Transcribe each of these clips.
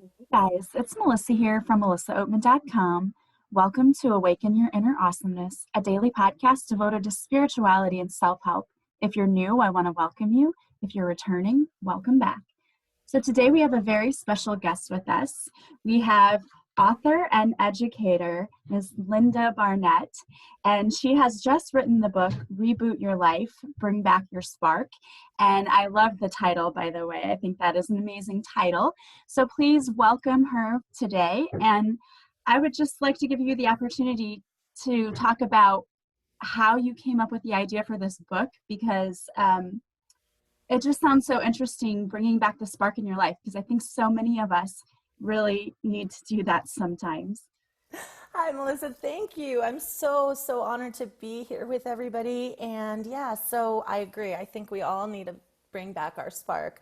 Hey guys, it's Melissa here from melissaoatman.com. Welcome to Awaken Your Inner Awesomeness, a daily podcast devoted to spirituality and self-help. If you're new, I want to welcome you. If you're returning, welcome back. So today we have a very special guest with us. We have author and educator, Ms. Linda Barnett, and she has just written the book, Reboot Your Life, Bring Back Your Spark. And I love the title, by the way. I think that is an amazing title. So please welcome her today. And I would just like to give you the opportunity to talk about how you came up with the idea for this book, because it just sounds so interesting, bringing back the spark in your life, because I think so many of us really need to do that sometimes. Hi, Melissa. Thank you. I'm so honored to be here with everybody. And yeah, so I agree. I think we all need to bring back our spark.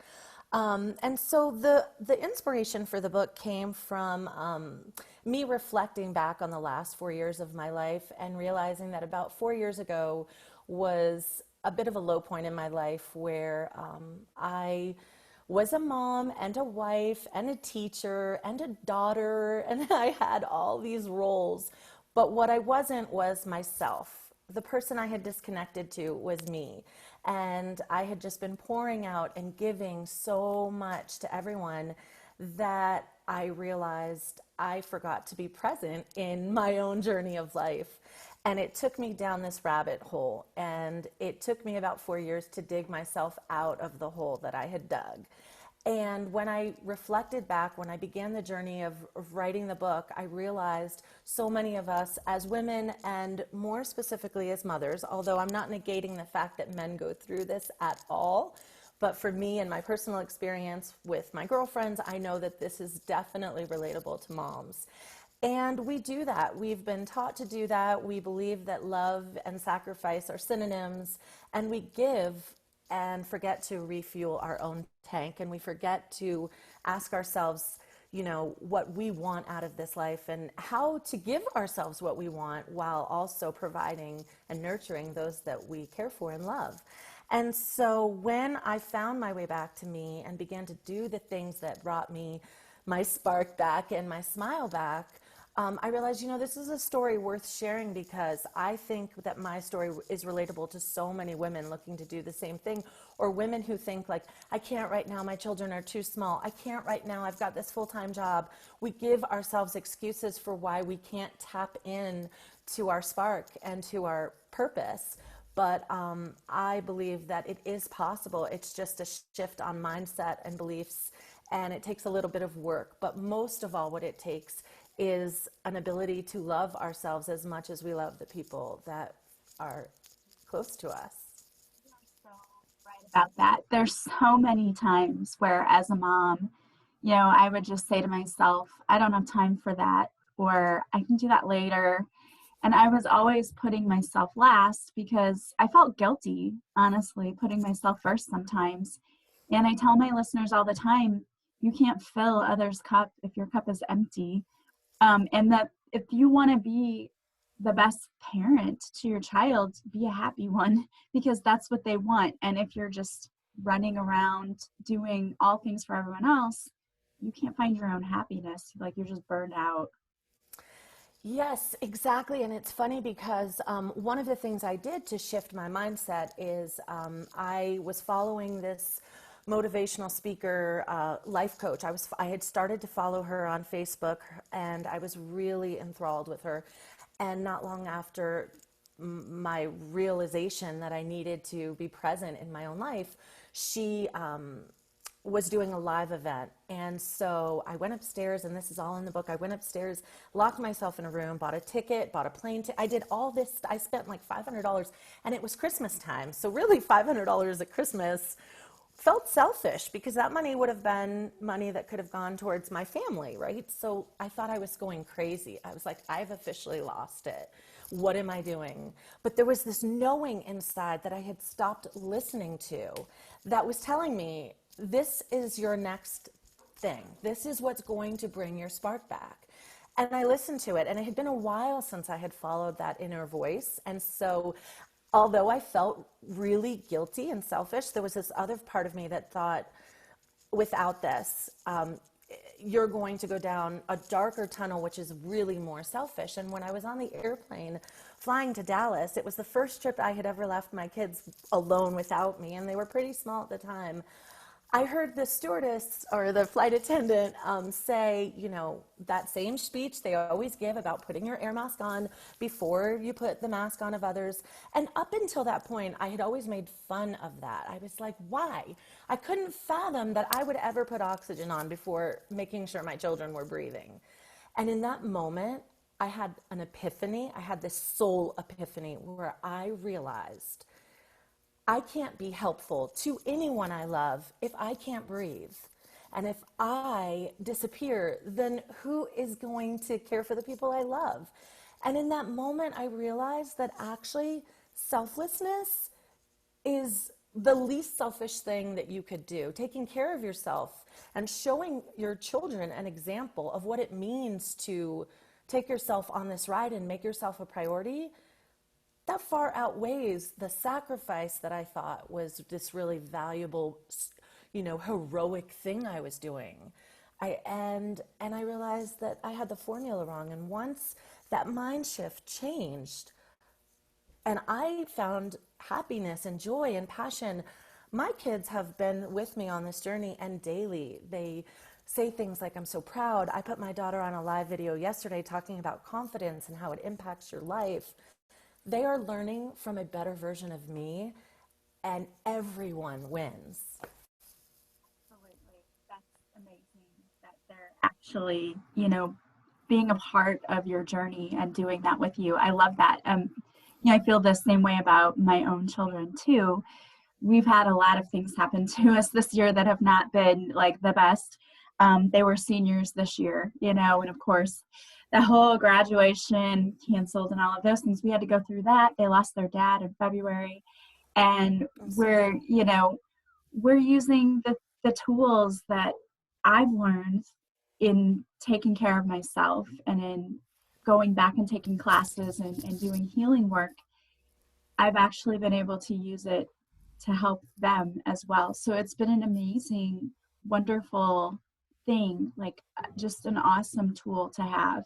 And so the inspiration for the book came from me reflecting back on the last 4 years of my life and realizing that about 4 years ago was a bit of a low point in my life where I was a mom and a wife and a teacher and a daughter, and I had all these roles. But what I wasn't was myself. The person I had disconnected to was me. And I had just been pouring out and giving so much to everyone that I realized I forgot to be present in my own journey of life. And it took me down this rabbit hole. And it took me about 4 years to dig myself out of the hole that I had dug. And when I reflected back, when I began the journey of writing the book, I realized so many of us as women and more specifically as mothers, although I'm not negating the fact that men go through this at all, but for me and my personal experience with my girlfriends, I know that this is definitely relatable to moms. And we do that. We've been taught to do that. We believe that love and sacrifice are synonyms, and we give and forget to refuel our own tank, and we forget to ask ourselves, what we want out of this life and how to give ourselves what we want while also providing and nurturing those that we care for and love. And so when I found my way back to me and began to do the things that brought me my spark back and my smile back, I realized, this is a story worth sharing because I think that my story is relatable to so many women looking to do the same thing, or women who think like, I can't right now, my children are too small. I can't right now, I've got this full-time job. We give ourselves excuses for why we can't tap in to our spark and to our purpose. But I believe that it is possible. It's just a shift on mindset and beliefs, and it takes a little bit of work. But most of all, what it takes is an ability to love ourselves as much as we love the people that are close to us. So right about that. There's so many times where, as a mom, I would just say to myself, I don't have time for that, or I can do that later. And I was always putting myself last because I felt guilty, honestly, putting myself first sometimes. And I tell my listeners all the time, you can't fill others' cup if your cup is empty. And that if you want to be the best parent to your child, be a happy one, because that's what they want. And if you're just running around doing all things for everyone else, you can't find your own happiness. Like, you're just burned out. Yes, exactly. And it's funny because one of the things I did to shift my mindset is I was following this motivational speaker, life coach. I had started to follow her on Facebook, and I was really enthralled with her. And not long after my realization that I needed to be present in my own life, she was doing a live event. And so I went upstairs, and this is all in the book. I went upstairs, locked myself in a room, bought a ticket, bought a plane ticket. I did all this. I spent like $500, and it was Christmas time. So really $500 at Christmas felt selfish because that money would have been money that could have gone towards my family, right? So I thought I was going crazy. I was like, I've officially lost it. What am I doing? But there was this knowing inside that I had stopped listening to that was telling me, this is your next thing. This is what's going to bring your spark back. And I listened to it, and it had been a while since I had followed that inner voice. And so although I felt really guilty and selfish, there was this other part of me that thought, without this, you're going to go down a darker tunnel, which is really more selfish. And when I was on the airplane flying to Dallas, it was the first trip I had ever left my kids alone without me, and they were pretty small at the time. I heard the stewardess or the flight attendant say, you know, that same speech they always give about putting your air mask on before you put the mask on of others. And up until that point, I had always made fun of that. I was like, why? I couldn't fathom that I would ever put oxygen on before making sure my children were breathing. And in that moment, I had an epiphany. I had this soul epiphany where I realized I can't be helpful to anyone I love if I can't breathe. And if I disappear, then who is going to care for the people I love? And in that moment, I realized that actually selflessness is the least selfish thing that you could do. Taking care of yourself and showing your children an example of what it means to take yourself on this ride and make yourself a priority, that far outweighs the sacrifice that I thought was this really valuable, you know, heroic thing I was doing. And I realized that I had the formula wrong. And once that mind shift changed and I found happiness and joy and passion, my kids have been with me on this journey, and daily they say things like, I'm so proud. I put my daughter on a live video yesterday talking about confidence and how it impacts your life. They are learning from a better version of me, and everyone wins. Absolutely. That's amazing that they're actually, you know, being a part of your journey and doing that with you. I love that. You know, I feel the same way about my own children too. We've had a lot of things happen to us this year that have not been like the best. They were seniors this year, you know, and of course, the whole graduation canceled and all of those things. We had to go through that. They lost their dad in February, and I'm we're, sorry. you know, we're using the tools that I've learned in taking care of myself and in going back and taking classes and doing healing work. I've actually been able to use it to help them as well. So it's been an amazing, wonderful thing, like just an awesome tool to have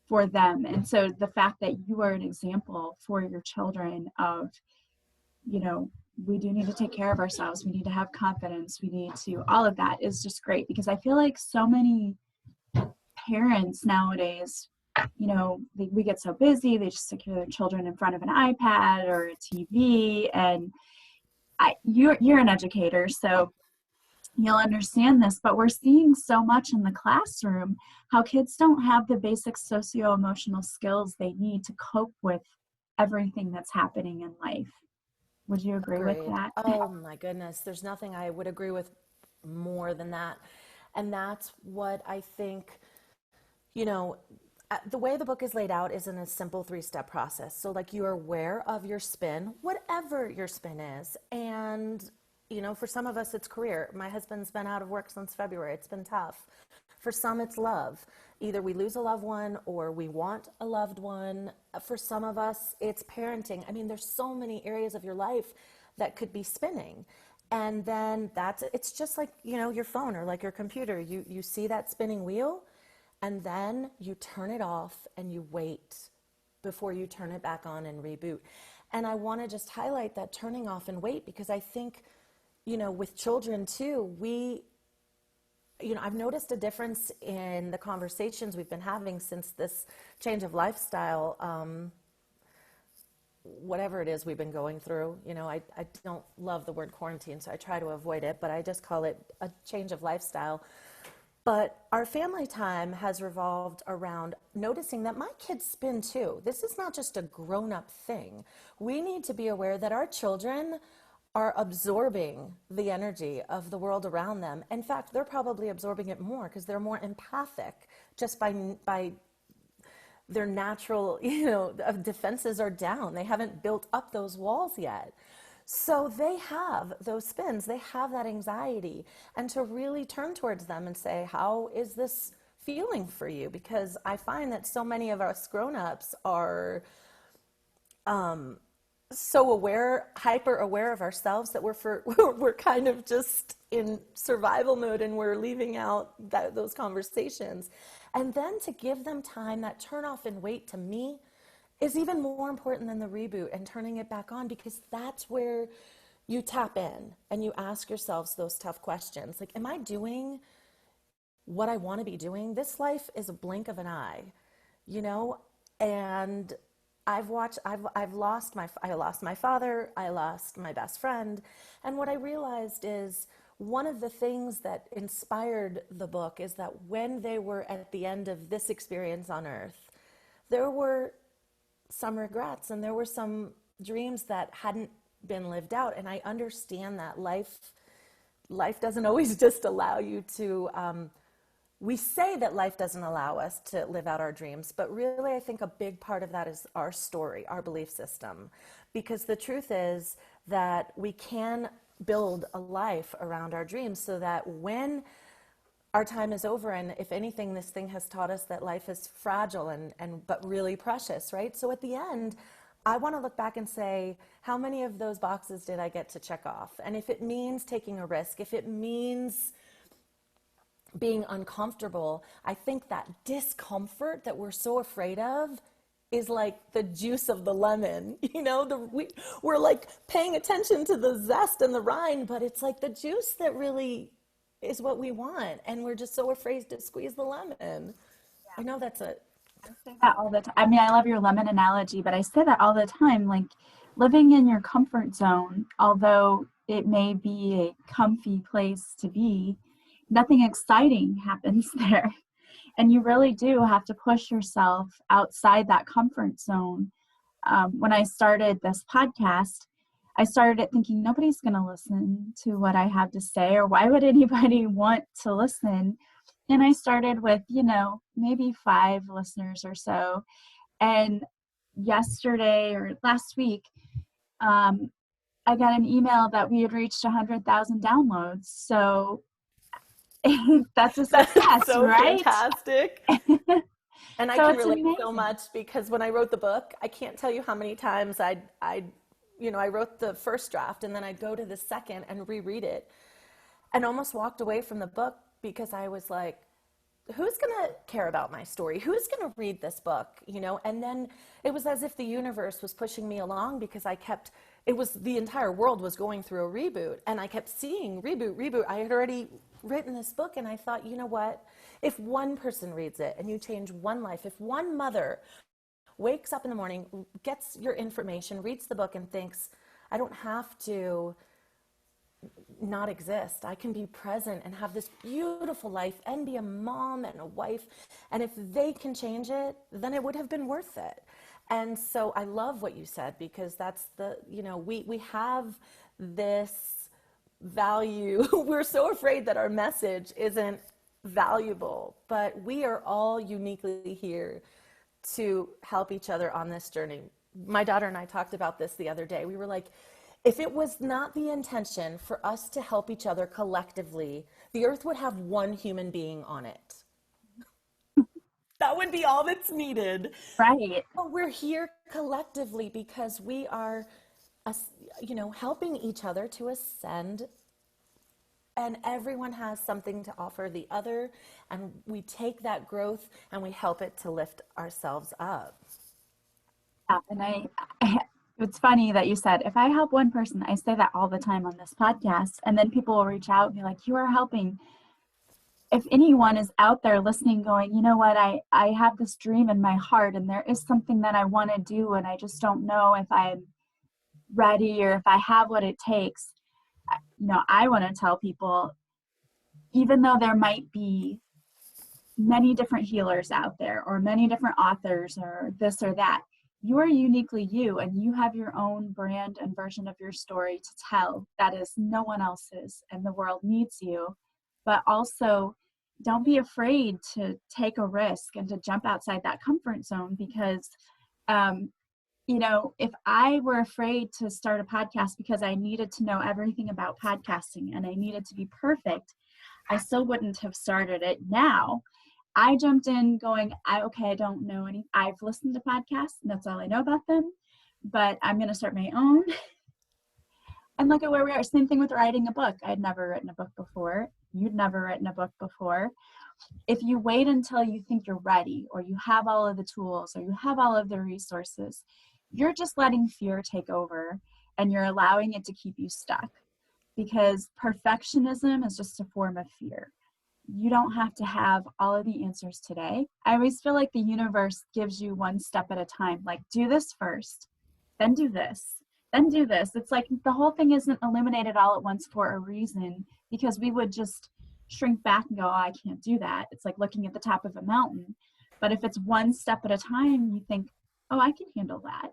for them. And so the fact that you are an example for your children of, you know, we do need to take care of ourselves. We need to have confidence. We need to, all of that is just great, because I feel like so many parents nowadays, you know, we get so busy, they just secure their children in front of an iPad or a TV. And you're an educator, so you'll understand this, but we're seeing so much in the classroom how kids don't have the basic socio-emotional skills they need to cope with everything that's happening in life. Would you agree with Agreed. that? Oh my goodness. There's nothing I would agree with more than that. And that's what I think, you know, the way the book is laid out is in a simple 3-step process. So, like, you are aware of your spin, whatever your spin is. And, you know, for some of us, it's career. My husband's been out of work since February. It's been tough. For some, it's love. Either we lose a loved one or we want a loved one. For some of us, it's parenting. I mean, there's so many areas of your life that could be spinning. And then it's just like, you know, your phone or like your computer. You see that spinning wheel, and then you turn it off and you wait before you turn it back on and reboot. And I want to just highlight that turning off and wait, because I think, you know, with children too, you know, I've noticed a difference in the conversations we've been having since this change of lifestyle, whatever it is we've been going through. You know, I don't love the word quarantine, so I try to avoid it, but I just call it a change of lifestyle. But our family time has revolved around noticing that my kids spin too. This is not just a grown-up thing. We need to be aware that our children are absorbing the energy of the world around them. In fact, they're probably absorbing it more because they're more empathic just by their natural, you know, defenses are down. They haven't built up those walls yet. So they have those spins, they have that anxiety, and to really turn towards them and say, how is this feeling for you? Because I find that so many of us grown-ups are so aware, hyper aware of ourselves that we're kind of just in survival mode and we're leaving out those conversations. And then to give them time, that turn off and wait to me is even more important than the reboot and turning it back on, because that's where you tap in and you ask yourselves those tough questions. Like, am I doing what I want to be doing? This life is a blink of an eye, you know? And I've lost I lost my father, I lost my best friend. And what I realized is one of the things that inspired the book is that when they were at the end of this experience on earth, there were some regrets and there were some dreams that hadn't been lived out. And I understand that life doesn't always just allow you to we say that life doesn't allow us to live out our dreams, but really I think a big part of that is our story, our belief system. Because the truth is that we can build a life around our dreams so that when our time is over, and if anything, this thing has taught us that life is fragile and but really precious, right? So at the end, I want to look back and say, how many of those boxes did I get to check off? And if it means taking a risk, if it means being uncomfortable, I think that discomfort that we're so afraid of is like the juice of the lemon. You know, we're like paying attention to the zest and the rind, but it's like the juice that really is what we want. And we're just so afraid to squeeze the lemon. I know that's a... I say that all the time. I mean, I love your lemon analogy, but I say that all the time. Like, living in your comfort zone, although it may be a comfy place to be, nothing exciting happens there. And you really do have to push yourself outside that comfort zone. When I started this podcast, I started it thinking nobody's going to listen to what I have to say, or why would anybody want to listen? And I started with, maybe 5 listeners or so. And yesterday or last week, I got an email that we had reached 100,000 downloads. So that's a success, That's so right? fantastic. And I So can it's relate amazing. so much, because when I wrote the book, I can't tell you how many times I wrote the first draft and then I'd go to the second and reread it and almost walked away from the book because I was like, who's going to care about my story? Who's going to read this book? And then it was as if the universe was pushing me along, because the entire world was going through a reboot, and I kept seeing reboot. I had already written this book, and I thought, you know what? If one person reads it and you change one life, if one mother wakes up in the morning, gets your information, reads the book and thinks, I don't have to not exist. I can be present and have this beautiful life and be a mom and a wife. And if they can change it, then it would have been worth it. And so I love what you said, because that's we have this value. We're so afraid that our message isn't valuable, but we are all uniquely here to help each other on this journey. My daughter and I talked about this the other day. We were like, if it was not the intention for us to help each other collectively, the earth would have one human being on it. That would be all that's needed. Right. But we're here collectively because we are, helping each other to ascend, and everyone has something to offer the other, and we take that growth and we help it to lift ourselves up. Yeah, and it's funny that you said, if I help one person, I say that all the time on this podcast, and then people will reach out and be like, you are helping. If anyone is out there listening going, you know what, I have this dream in my heart, and there is something that I want to do, and I just don't know if I'm ready or if I have what it takes. I want to tell people, even though there might be many different healers out there or many different authors or this or that, you are uniquely you, and you have your own brand and version of your story to tell that is no one else's, and the world needs you. But also, don't be afraid to take a risk and to jump outside that comfort zone, because if I were afraid to start a podcast because I needed to know everything about podcasting and I needed to be perfect, I still wouldn't have started it. Now I jumped in going, I don't know any. I've listened to podcasts and that's all I know about them. but I'm going to start my own and look at where we are. Same thing with writing a book. I'd never written a book before. You'd never written a book before. If you wait until you think you're ready, or you have all of the tools, or you have all of the resources, you're just letting fear take over, and you're allowing it to keep you stuck, because perfectionism is just a form of fear. You don't have to have all of the answers today. I always feel like the universe gives you one step at a time, like do this first, then do this, then do this. It's like the whole thing isn't illuminated all at once for a reason, because we would just shrink back and go, oh, I can't do that. It's like looking at the top of a mountain. But if it's one step at a time, you think, oh, I can handle that.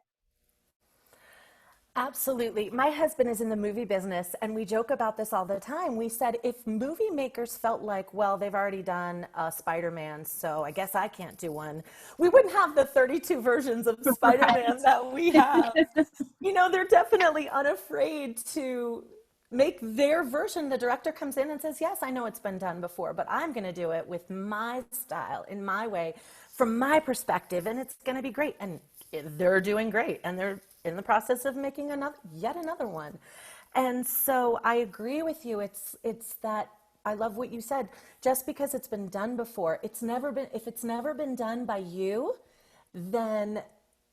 Absolutely. My husband is in the movie business, and we joke about this all the time. We said if movie makers felt like, well, they've already done Spider-Man, so I guess I can't do one, we wouldn't have the 32 versions of Right. Spider-Man that we have. They're definitely unafraid to make their version. The director comes in and says, yes, I know it's been done before, but I'm going to do it with my style, in my way, from my perspective, and it's going to be great. And they're doing great, and they're in the process of making yet another one. And so I agree with you. It's that I love what you said. Just because it's been done before, if it's never been done by you, then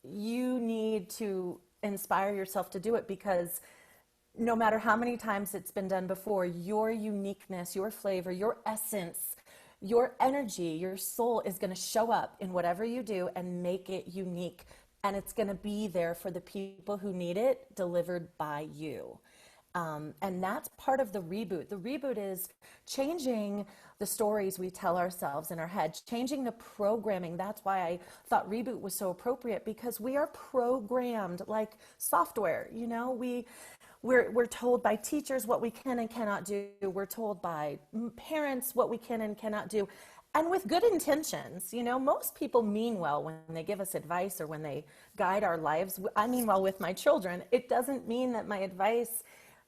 you need to inspire yourself to do it, because no matter how many times it's been done before, your uniqueness, your flavor, your essence, your energy, your soul is going to show up in whatever you do and make it unique. And it's going to be there for the people who need it, delivered by you. And that's part of the reboot. The reboot is changing the stories we tell ourselves in our head, changing the programming. That's why I thought reboot was so appropriate, because we are programmed like software. We're told by teachers what we can and cannot do. We're told by parents what we can and cannot do. And with good intentions. Most people mean well when they give us advice or when they guide our lives. I mean well with my children. It doesn't mean that my advice,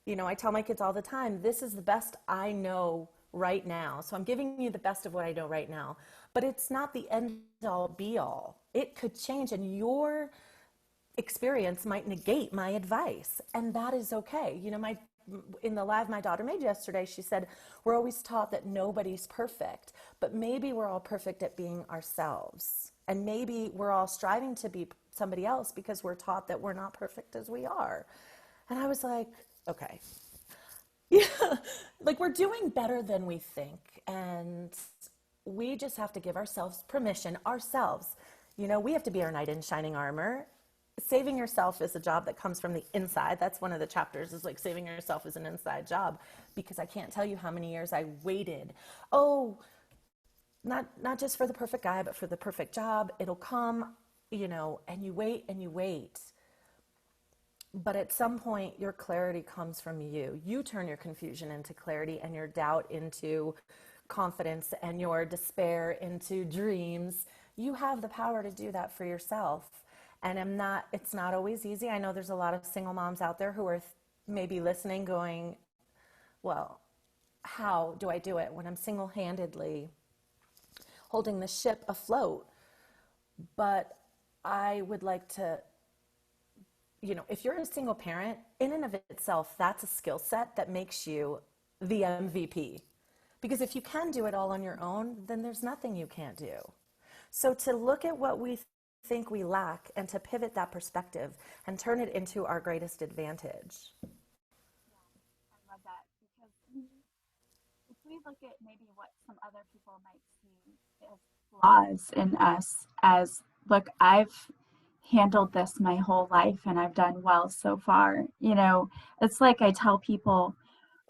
I tell my kids all the time, this is the best I know right now. So I'm giving you the best of what I know right now. But it's not the end all be all. It could change, and your experience might negate my advice, and that is okay. In the live my daughter made yesterday, she said, we're always taught that nobody's perfect, but maybe we're all perfect at being ourselves, and maybe we're all striving to be somebody else because we're taught that we're not perfect as we are. And I was like, okay, yeah, like we're doing better than we think, and we just have to give ourselves permission. We have to be our knight in shining armor. Saving yourself is a job that comes from the inside. That's one of the chapters, is like saving yourself is an inside job, because I can't tell you how many years I waited. Oh, not just for the perfect guy, but for the perfect job. It'll come, and you wait and you wait. But at some point, your clarity comes from you. You turn your confusion into clarity, and your doubt into confidence, and your despair into dreams. You have the power to do that for yourself. And it's not always easy. I know there's a lot of single moms out there who are maybe listening going, well, how do I do it when I'm single-handedly holding the ship afloat? But I would like to, if you're a single parent, in and of itself, that's a skill set that makes you the MVP. Because if you can do it all on your own, then there's nothing you can't do. So to look at what we think we lack, and to pivot that perspective and turn it into our greatest advantage. I love that, because if we look at maybe what some other people might see as flaws in us, as, look, I've handled this my whole life and I've done well so far. It's like I tell people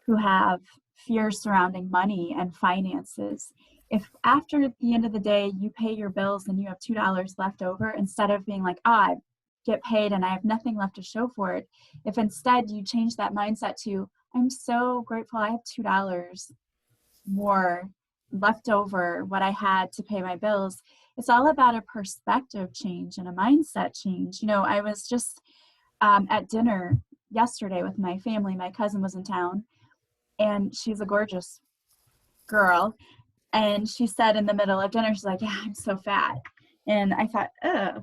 who have fears surrounding money and finances, if after the end of the day you pay your bills and you have $2 left over, instead of being like, I get paid and I have nothing left to show for it, if instead you change that mindset to, I'm so grateful I have $2 more left over what I had to pay my bills. It's all about a perspective change and a mindset change. I was just at dinner yesterday with my family. My cousin was in town, and she's a gorgeous girl. And she said in the middle of dinner, she's like, yeah, I'm so fat. And I thought, ugh.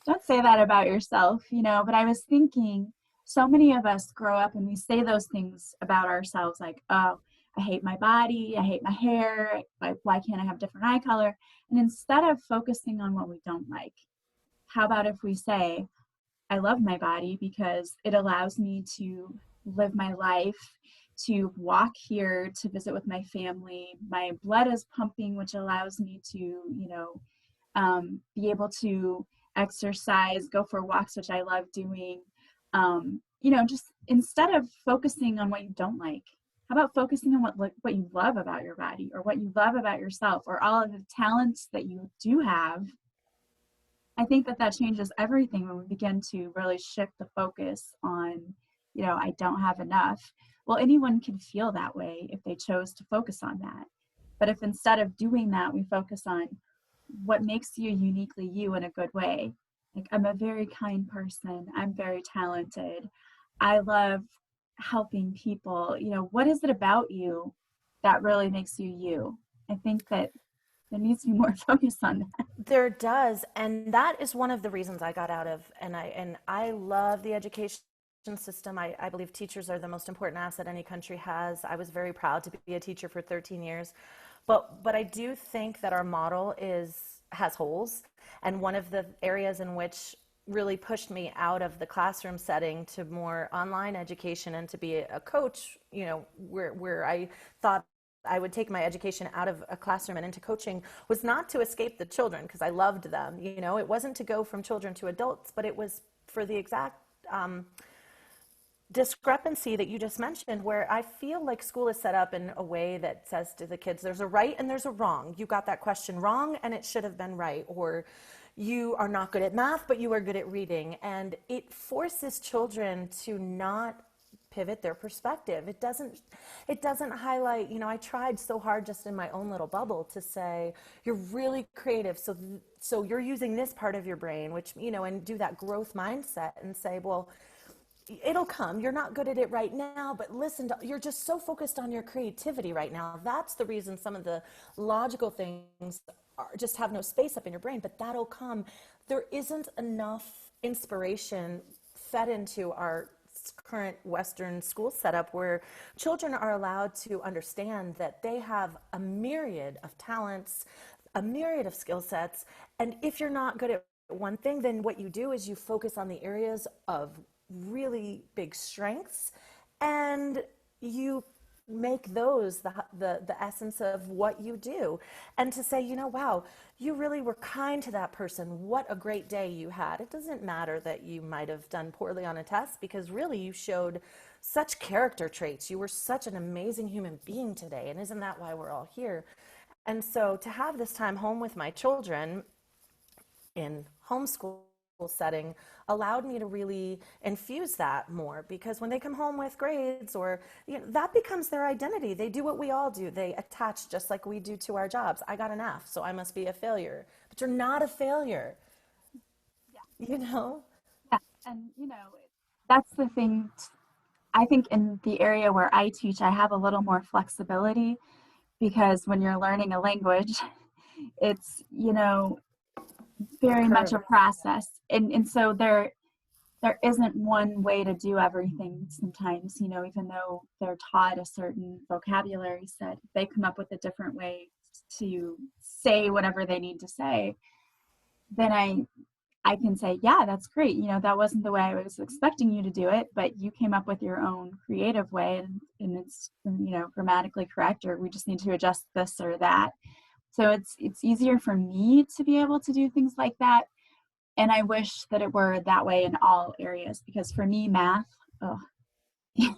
Don't say that about yourself, but I was thinking so many of us grow up and we say those things about ourselves like, oh, I hate my body, I hate my hair, like, why can't I have different eye color? And instead of focusing on what we don't like, how about if we say, I love my body because it allows me to live my life, to walk here, to visit with my family. My blood is pumping, which allows me to, be able to exercise, go for walks, which I love doing. Just instead of focusing on what you don't like, how about focusing on what you love about your body or what you love about yourself or all of the talents that you do have. I think that changes everything when we begin to really shift the focus on, I don't have enough. Well, anyone can feel that way if they chose to focus on that. But if instead of doing that, we focus on what makes you uniquely you in a good way. Like, I'm a very kind person. I'm very talented. I love helping people. What is it about you that really makes you you? I think that there needs to be more focus on that. There does, and that is one of the reasons I got out of, and I love the education system. I believe teachers are the most important asset any country has. I was very proud to be a teacher for 13 years, but I do think that our model has holes, and one of the areas in which really pushed me out of the classroom setting to more online education and to be a coach, where I thought I would take my education out of a classroom and into coaching, was not to escape the children because I loved them. It wasn't to go from children to adults, but it was for the exact discrepancy that you just mentioned, where I feel like school is set up in a way that says to the kids, there's a right and there's a wrong. You got that question wrong and it should have been right. Or you are not good at math, but you are good at reading. And it forces children to not pivot their perspective. It doesn't highlight, I tried so hard just in my own little bubble to say, you're really creative. So you're using this part of your brain, which, and do that growth mindset and say, well, it'll come. You're not good at it right now, but listen, you're just so focused on your creativity right now. That's the reason some of the logical things just have no space up in your brain, but that'll come. There isn't enough inspiration fed into our current Western school setup where children are allowed to understand that they have a myriad of talents, a myriad of skill sets. And if you're not good at one thing, then what you do is you focus on the areas of really big strengths and you make those the essence of what you do. And to say, wow, you really were kind to that person. What a great day you had. It doesn't matter that you might have done poorly on a test, because really you showed such character traits. You were such an amazing human being today. And isn't that why we're all here? And so to have this time home with my children in homeschool setting allowed me to really infuse that more, because when they come home with grades or that becomes their identity. They do what we all do. They attach just like we do to our jobs. I got an F, so I must be a failure. But you're not a failure. Yeah. Yeah. And that's the thing. I think in the area where I teach, I have a little more flexibility, because when you're learning a language, it's very much a process, and so there isn't one way to do everything sometimes. Even though they're taught a certain vocabulary set, they come up with a different way to say whatever they need to say. Then I can say, yeah, that's great. That wasn't the way I was expecting you to do it, but you came up with your own creative way, and it's grammatically correct, or we just need to adjust this or that. So it's easier for me to be able to do things like that. And I wish that it were that way in all areas, because for me, math, oh, if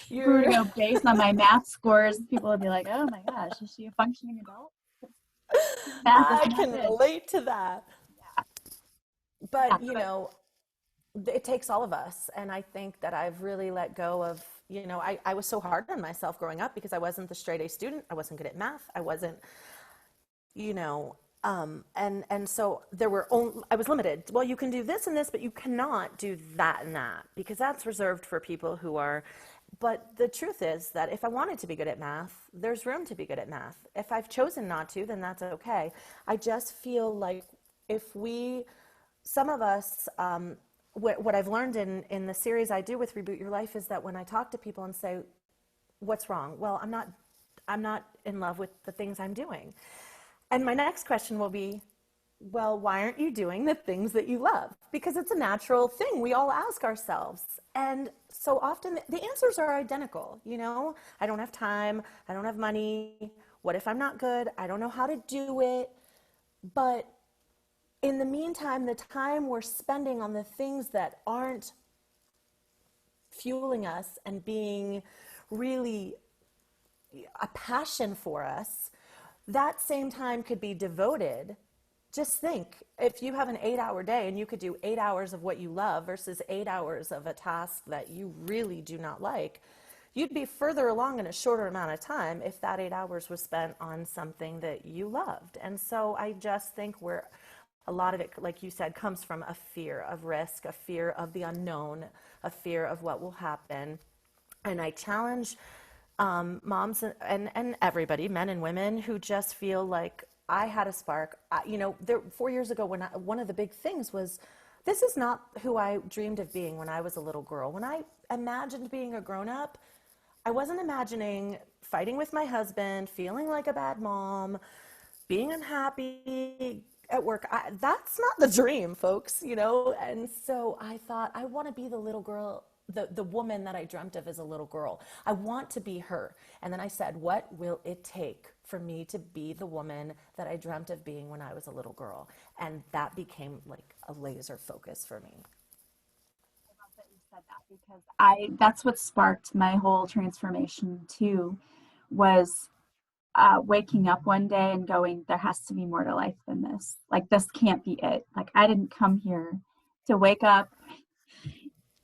we were to go based on my math scores, people would be like, oh my gosh, is she a functioning adult? Math I is not can good. relate to that. Yeah. But, it takes all of us. And I think that I've really let go of, I was so hard on myself growing up because I wasn't the straight A student. I wasn't good at math. I wasn't, and so I was limited. Well, you can do this and this, but you cannot do that and that, because that's reserved for people who are. But the truth is that if I wanted to be good at math, there's room to be good at math. If I've chosen not to, then that's okay. I just feel like if we some of us, what I've learned in the series I do with Reboot Your Life is that when I talk to people and say, what's wrong? Well, I'm not in love with the things I'm doing. And my next question will be, well, why aren't you doing the things that you love? Because it's a natural thing we all ask ourselves. And so often the answers are identical. You know, I don't have time. I don't have money. What if I'm not good? I don't know how to do it. But in the meantime, the time we're spending on the things that aren't fueling us and being really a passion for us, that same time could be devoted. Just think, if you have an 8-hour day and you could do 8 hours of what you love versus 8 hours of a task that you really do not like, you'd be further along in a shorter amount of time if that 8 hours was spent on something that you loved. And so I just think a lot of it, like you said, comes from a fear of risk, a fear of the unknown, a fear of what will happen. And I challenge moms and everybody, men and women, who just feel like I had a spark. 4 years ago, one of the big things was, this is not who I dreamed of being when I was a little girl. When I imagined being a grown-up, I wasn't imagining fighting with my husband, feeling like a bad mom, being unhappy at work. That's not the dream, folks, And so I thought, I want to be the little girl, the woman that I dreamt of as a little girl. I want to be her. And then I said, what will it take for me to be the woman that I dreamt of being when I was a little girl? And that became like a laser focus for me. I love that you said that, because that's what sparked my whole transformation too, was waking up one day and going, there has to be more to life than this. Like, this can't be it. Like, I didn't come here to wake up,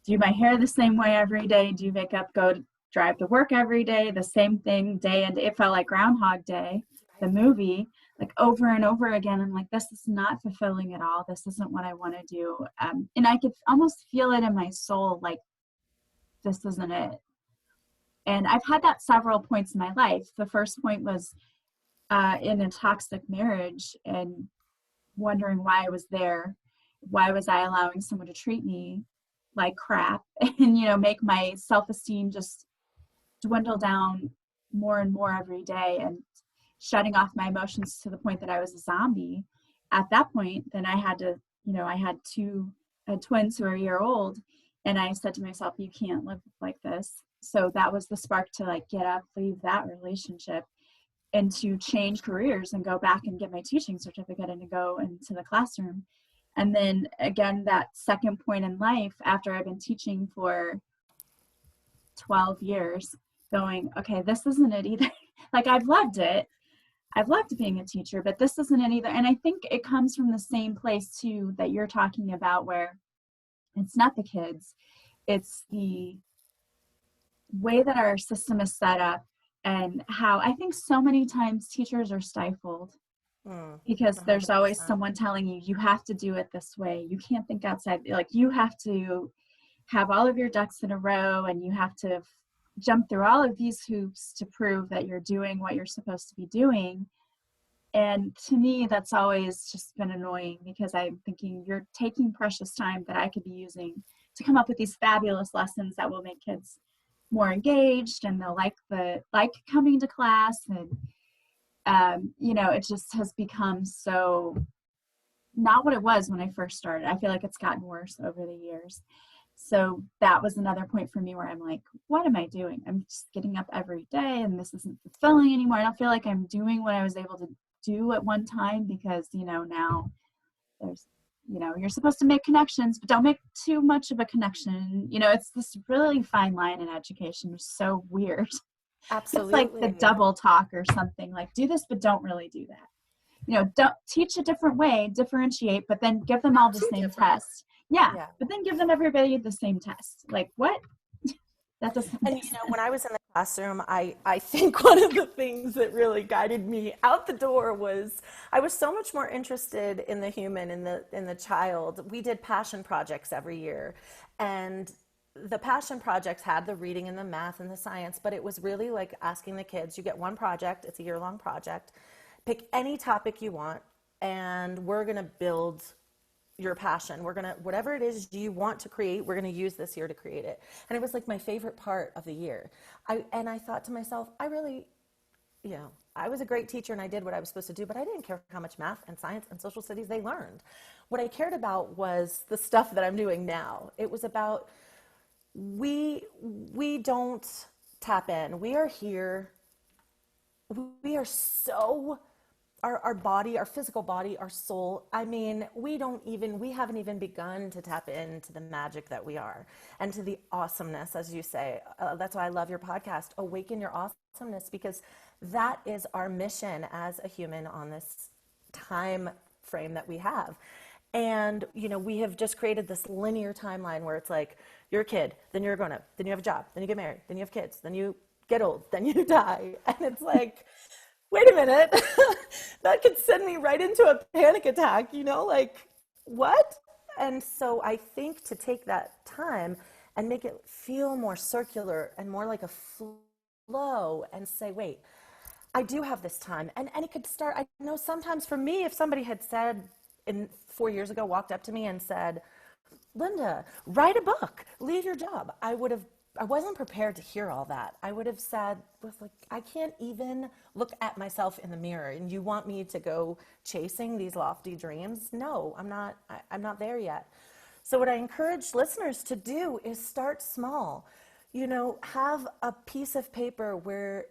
do my hair the same way every day, do wake up, go to drive to work every day, the same thing day, and it felt like Groundhog Day, the movie, like over and over again. I'm like, this is not fulfilling at all. This isn't what I want to do. And I could almost feel it in my soul, like, this isn't it. And I've had that several points in my life. The first point was in a toxic marriage and wondering why I was there. Why was I allowing someone to treat me like crap and, make my self-esteem just dwindle down more and more every day, and shutting off my emotions to the point that I was a zombie. At that point, then I had to, I had twins who are a year old, and I said to myself, you can't live like this. So that was the spark to like get up, leave that relationship, and to change careers and go back and get my teaching certificate and to go into the classroom. And then again, that second point in life, after I've been teaching for 12 years, going, okay, this isn't it either. Like, I've loved it. I've loved being a teacher, but this isn't it either. And I think it comes from the same place too that you're talking about, where it's not the kids, it's the way that our system is set up, and how I think so many times teachers are stifled because there's always 100%. someone telling you, you have to do it this way. You can't think outside. Like, you have to have all of your ducks in a row, and you have to jump through all of these hoops to prove that you're doing what you're supposed to be doing. And to me, that's always just been annoying, because I'm thinking, you're taking precious time that I could be using to come up with these fabulous lessons that will make kids more engaged, and they'll like coming to class. And it just has become so not what it was when I first started. I feel like it's gotten worse over the years. So that was another point for me where I'm like, what am I doing? I'm just getting up every day, and this isn't fulfilling anymore. I don't feel like I'm doing what I was able to do at one time, because, now there's, you're supposed to make connections, but don't make too much of a connection. It's this really fine line in education. It's so weird. It's like the Absolutely. double talk or something, like, do this, but don't really do that. Don't teach a different way, differentiate, but then give them all Not the too same different. test. Yeah, Yeah. but then give them everybody the same test. Like, what? That doesn't And make sense. when I was in the classroom, I think one of the things that really guided me out the door was I was so much more interested in the human, in the child. We did passion projects every year, and the passion projects had the reading and the math and the science, but it was really like asking the kids, you get one project, it's a year-long project, pick any topic you want, and we're going to build your passion. We're going to, whatever it is you want to create, we're going to use this year to create it. And it was like my favorite part of the year. And I thought to myself, I was a great teacher and I did what I was supposed to do, but I didn't care how much math and science and social studies they learned. What I cared about was the stuff that I'm doing now. It was about, we don't tap in. We are here. We are so, our body, our physical body, our soul. I mean, we haven't even begun to tap into the magic that we are and to the awesomeness, as you say. That's why I love your podcast, Awaken Your Awesomeness, because that is our mission as a human on this time frame that we have. And, we have just created this linear timeline where it's like, you're a kid, then you're a grown up, then you have a job, then you get married, then you have kids, then you get old, then you die. And it's like, wait a minute, that could send me right into a panic attack, like, what? And so I think to take that time and make it feel more circular and more like a flow and say, wait, I do have this time. And it could start, I know sometimes for me, if somebody had said 4 years ago, walked up to me and said, Linda, write a book, leave your job, I wasn't prepared to hear all that. I would have said, I can't even look at myself in the mirror and you want me to go chasing these lofty dreams? No, I'm not there yet. So what I encourage listeners to do is start small. Have a piece of paper where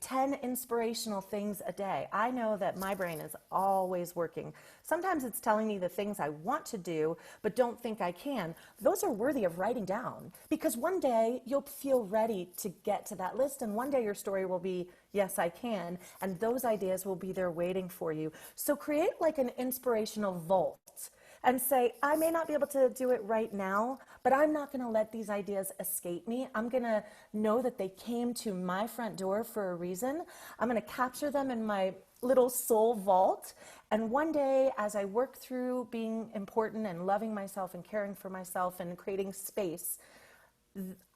10 inspirational things a day. I know that my brain is always working. Sometimes it's telling me the things I want to do, but don't think I can. Those are worthy of writing down, because one day you'll feel ready to get to that list. And one day your story will be, yes, I can. And those ideas will be there waiting for you. So create like an inspirational vault and say, I may not be able to do it right now, but I'm not going to let these ideas escape me. I'm going to know that they came to my front door for a reason. I'm going to capture them in my little soul vault. And one day, as I work through being important and loving myself and caring for myself and creating space,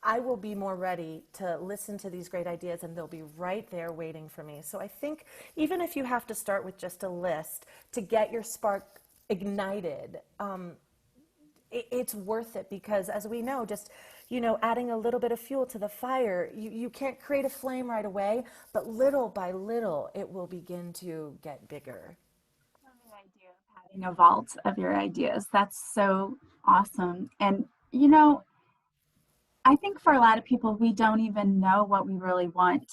I will be more ready to listen to these great ideas, and they'll be right there waiting for me. So I think even if you have to start with just a list to get your spark ignited, it's worth it, because as we know, just adding a little bit of fuel to the fire, you can't create a flame right away, but little by little it will begin to get bigger. I love the idea of having a vault of your ideas. That's so awesome. And I think for a lot of people, we don't even know what we really want,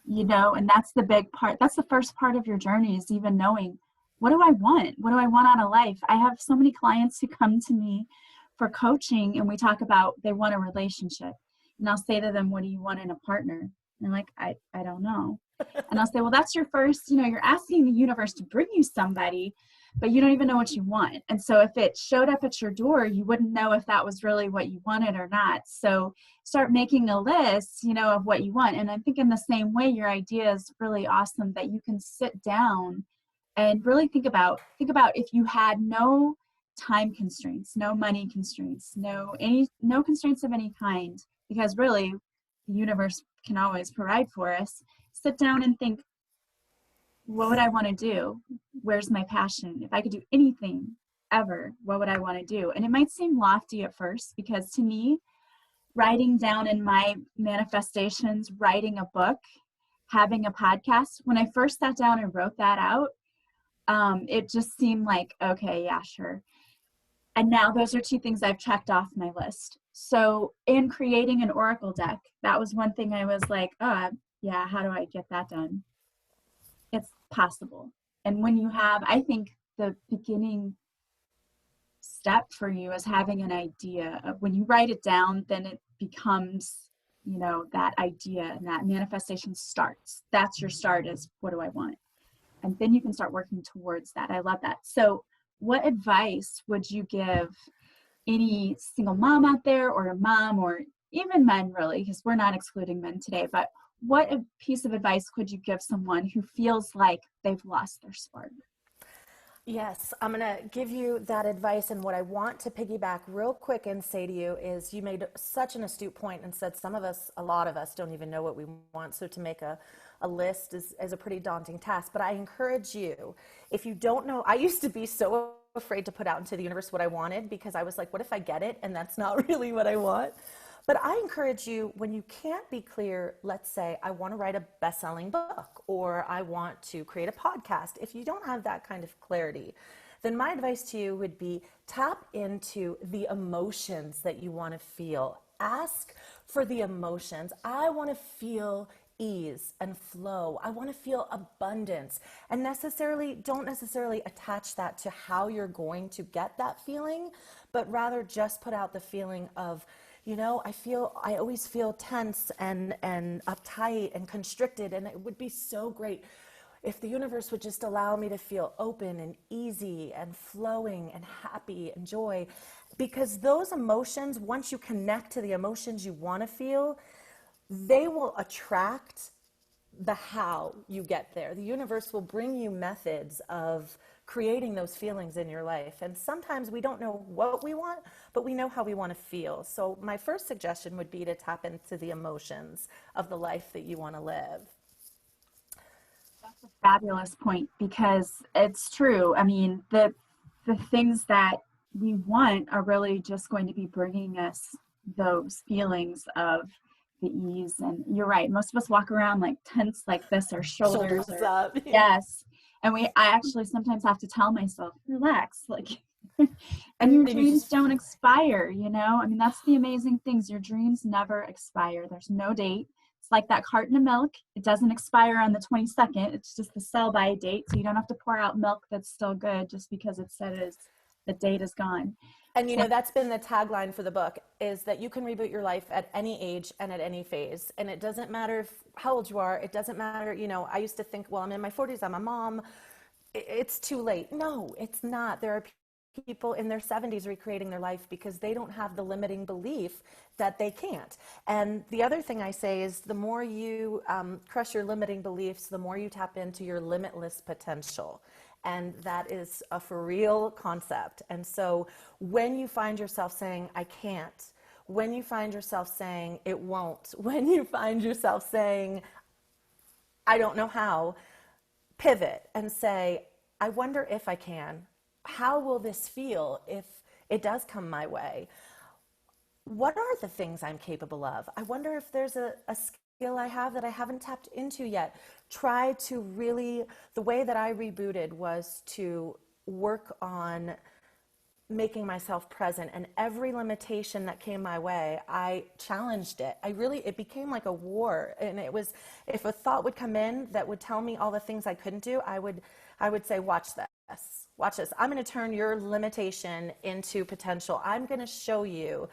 and that's the big part. That's the first part of your journey, is even knowing, what do I want? What do I want out of life? I have so many clients who come to me for coaching, and we talk about they want a relationship. And I'll say to them, what do you want in a partner? And they're like, I don't know. And I'll say, well, that's your first, you're asking the universe to bring you somebody, but you don't even know what you want. And so if it showed up at your door, you wouldn't know if that was really what you wanted or not. So start making a list, of what you want. And I think in the same way, your idea is really awesome, that you can sit down and really think about if you had no time constraints, no money constraints, no constraints of any kind, because really the universe can always provide for us. Sit down and think, what would I want to do? Where's my passion? If I could do anything ever, what would I want to do? And it might seem lofty at first, because to me, writing down in my manifestations, writing a book, having a podcast, when I first sat down and wrote that out, it just seemed like, okay, yeah, sure. And now those are two things I've checked off my list. So in creating an Oracle deck, that was one thing I was like, oh, yeah, how do I get that done? It's possible. And when you have, I think the beginning step for you is having an idea of, when you write it down, then it becomes, that idea, and that manifestation starts. That's your start, is what do I want? And then you can start working towards that. I love that. So what advice would you give any single mom out there, or a mom, or even men, really, because we're not excluding men today, but what a piece of advice could you give someone who feels like they've lost their spark? Yes, I'm going to give you that advice. And what I want to piggyback real quick and say to you is, you made such an astute point and said a lot of us don't even know what we want. So to make a list is a pretty daunting task. But I encourage you, if you don't know, I used to be so afraid to put out into the universe what I wanted because I was like, what if I get it and that's not really what I want? But I encourage you, when you can't be clear, let's say I want to write a best-selling book or I want to create a podcast. If you don't have that kind of clarity, then my advice to you would be tap into the emotions that you want to feel. Ask for the emotions. I want to feel ease and flow. I want to feel abundance, and don't necessarily attach that to how you're going to get that feeling, but rather just put out the feeling of, I always feel tense and uptight and constricted, and it would be so great if the universe would just allow me to feel open and easy and flowing and happy and joy. Because those emotions, once you connect to the emotions you want to feel, they will attract the how you get there. The universe will bring you methods of creating those feelings in your life. And sometimes we don't know what we want, but we know how we want to feel. So my first suggestion would be to tap into the emotions of the life that you want to live. That's a fabulous point, because it's true. I mean, the things that we want are really just going to be bringing us those feelings of the ease. And you're right, most of us walk around like tense like this, our shoulders are up. yes. And I actually sometimes have to tell myself, relax, like and your dreams don't expire, I mean, that's the amazing things. Your dreams never expire. There's no date. It's like that carton of milk. It doesn't expire on the 22nd. It's just the sell by date. So you don't have to pour out milk that's still good just because it said the date is gone. And that's been the tagline for the book, is that you can reboot your life at any age and at any phase. And it doesn't matter how old you are. It doesn't matter. I used to think, well, I'm in my 40s, I'm a mom, it's too late. No, it's not. There are people in their 70s recreating their life because they don't have the limiting belief that they can't. And the other thing I say is the more you crush your limiting beliefs, the more you tap into your limitless potential. And that is a for real concept. And so when you find yourself saying, I can't, when you find yourself saying it won't, when you find yourself saying, I don't know how, pivot and say, I wonder if I can. How will this feel if it does come my way? What are the things I'm capable of? I wonder if there's a skill I have that I haven't tapped into yet. Try to really, the way that I rebooted was to work on making myself present, and every limitation that came my way, I challenged it. It became like a war. And it was, if a thought would come in that would tell me all the things I couldn't do, I would say, watch this. I'm going to turn your limitation into potential. I'm going to show you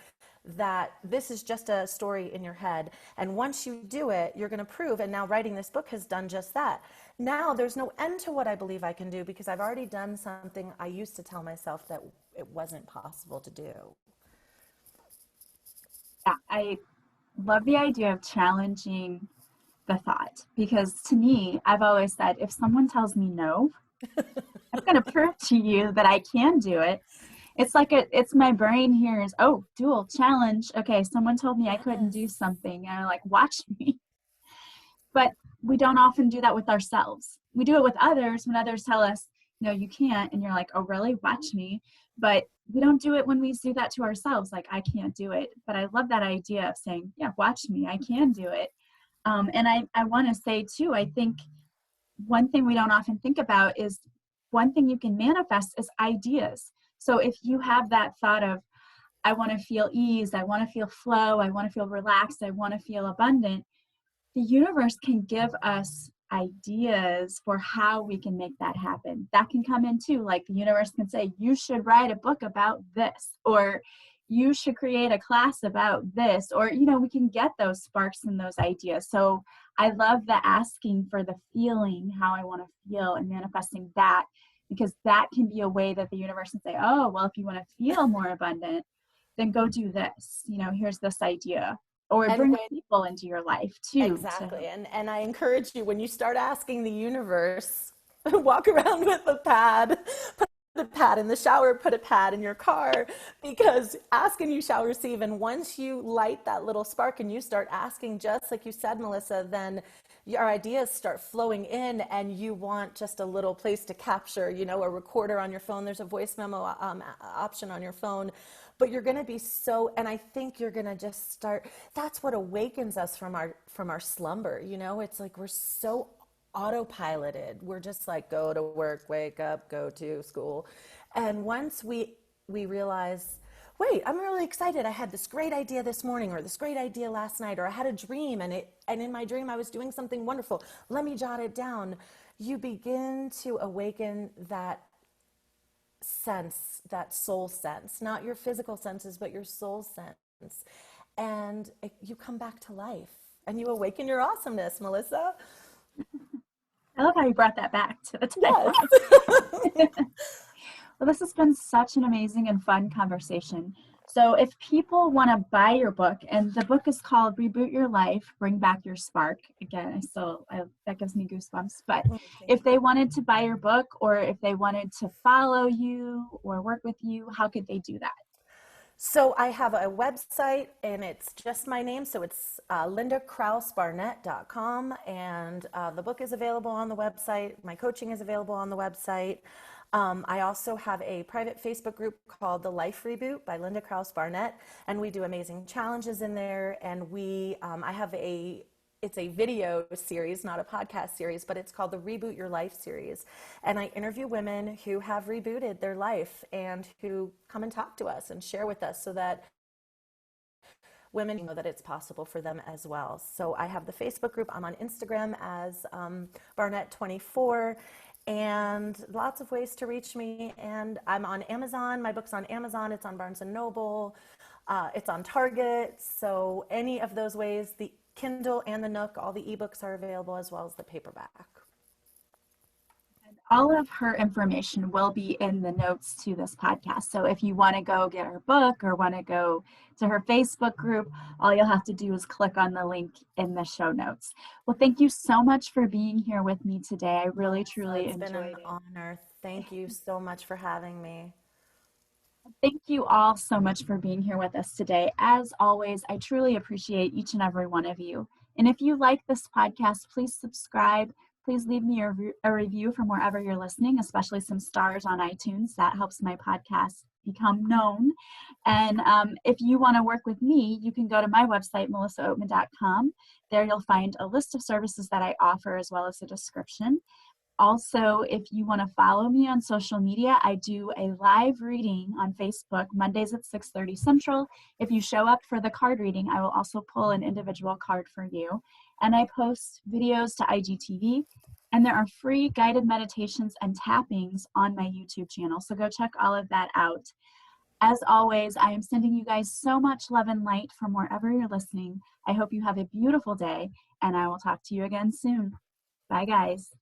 that this is just a story in your head. And once you do it, you're going to prove, and now writing this book has done just that. Now there's no end to what I believe I can do because I've already done something I used to tell myself that it wasn't possible to do. Yeah, I love the idea of challenging the thought, because to me, I've always said, if someone tells me no, I'm going to prove to you that I can do it. It's like it's my brain hears, oh, dual challenge. Okay, someone told me I couldn't do something. And I'm like, watch me. But we don't often do that with ourselves. We do it with others when others tell us, no, you can't. And you're like, oh, really? Watch me. But we don't do it when we do that to ourselves. Like, I can't do it. But I love that idea of saying, yeah, watch me. I can do it. And I want to say, too, I think one thing we don't often think about is one thing you can manifest is ideas. So if you have that thought of, I want to feel ease, I want to feel flow, I want to feel relaxed, I want to feel abundant, the universe can give us ideas for how we can make that happen. That can come in too. Like the universe can say, you should write a book about this, or you should create a class about this, or, we can get those sparks and those ideas. So I love the asking for the feeling, how I want to feel, and manifesting that, because that can be a way that the universe can say, oh, well, if you want to feel more abundant, then go do this. Here's this idea. Or bring people into your life too. Exactly. And I encourage you, when you start asking the universe, walk around with a pad, put a pad in the shower, put a pad in your car, because ask and you shall receive. And once you light that little spark and you start asking, just like you said, Melissa, then your ideas start flowing in, and you want just a little place to capture, a recorder on your phone. There's a voice memo option on your phone, but you're going to be so, and I think you're going to just start, that's what awakens us from our slumber. It's like we're so autopiloted. We're just like, go to work, wake up, go to school. And once we realize, wait, I'm really excited. I had this great idea this morning, or this great idea last night, or I had a dream, and in my dream I was doing something wonderful. Let me jot it down. You begin to awaken that sense, that soul sense, not your physical senses, but your soul sense. And you come back to life, and you awaken your awesomeness, Melissa. I love how you brought that back to the title. Yes. Well, this has been such an amazing and fun conversation. So if people want to buy your book, and the book is called Reboot Your Life, Bring Back Your Spark. Again, that gives me goosebumps. But if they wanted to buy your book, or if they wanted to follow you or work with you, how could they do that? So I have a website, and it's just my name. So it's lindakrauss-barnett.com, and the book is available on the website. My coaching is available on the website. I also have a private Facebook group called The Life Reboot by Linda Krauss-Barnett, and we do amazing challenges in there. And I have it's a video series, not a podcast series, but it's called the Reboot Your Life series. And I interview women who have rebooted their life and who come and talk to us and share with us, so that women know that it's possible for them as well. So I have the Facebook group. I'm on Instagram as Barnett24, and lots of ways to reach me. And I'm on Amazon. My book's on Amazon. It's on Barnes & Noble. It's on Target. So any of those ways, the Kindle and the Nook, all the ebooks are available, as well as the paperback. All of her information will be in the notes to this podcast. So if you want to go get her book, or want to go to her Facebook group, all you'll have to do is click on the link in the show notes. Well, thank you so much for being here with me today. I really, truly enjoyed it. It's been an honor. Thank you so much for having me. Thank you all so much for being here with us today. As always, I truly appreciate each and every one of you. And if you like this podcast, please subscribe. Please leave me a review from wherever you're listening, especially some stars on iTunes. That helps my podcast become known. And if you want to work with me, you can go to my website, melissaoatman.com. There you'll find a list of services that I offer, as well as a description. Also, if you want to follow me on social media, I do a live reading on Facebook Mondays at 6:30 Central. If you show up for the card reading, I will also pull an individual card for you. And I post videos to IGTV, and there are free guided meditations and tappings on my YouTube channel. So go check all of that out. As always, I am sending you guys so much love and light from wherever you're listening. I hope you have a beautiful day, and I will talk to you again soon. Bye, guys.